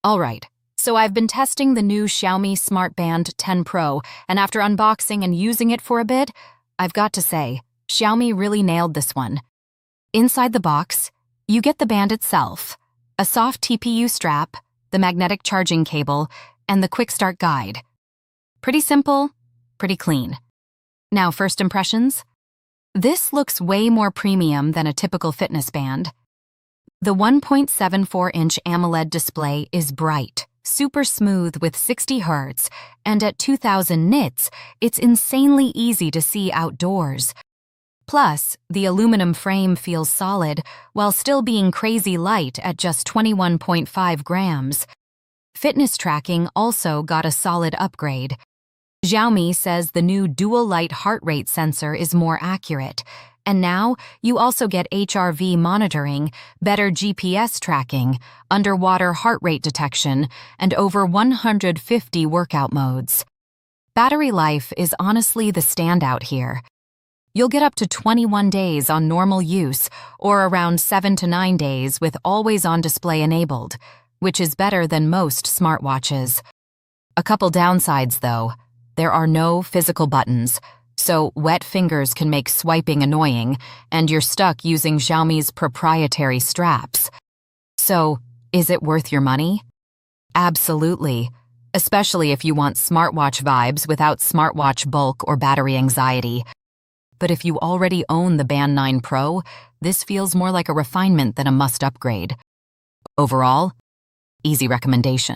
Alright, so I've been testing the new Xiaomi Smart Band 10 Pro, and after unboxing and using it for a bit, I've got to say, Xiaomi really nailed this one. Inside the box, you get the band itself, a soft TPU strap, the magnetic charging cable, and the quick start guide. Pretty simple, pretty clean. Now, first impressions? This looks way more premium than a typical fitness band. The 1.74-inch AMOLED display is bright, super smooth with 60 Hz, and at 2000 nits, it's insanely easy to see outdoors. Plus, the aluminum frame feels solid while still being crazy light at just 21.5 grams. Fitness tracking also got a solid upgrade. Xiaomi says the new dual light heart rate sensor is more accurate, and now you also get HRV monitoring, better GPS tracking, underwater heart rate detection, and over 150 workout modes. Battery life is honestly the standout here. You'll get up to 21 days on normal use, or around 7 to 9 days with always-on display enabled, which is better than most smartwatches. A couple downsides, though. There are no physical buttons, so wet fingers can make swiping annoying, and you're stuck using Xiaomi's proprietary straps. So, is it worth your money? Absolutely, especially if you want smartwatch vibes without smartwatch bulk or battery anxiety. But if you already own the Band 9 Pro, this feels more like a refinement than a must upgrade. Overall, easy recommendation.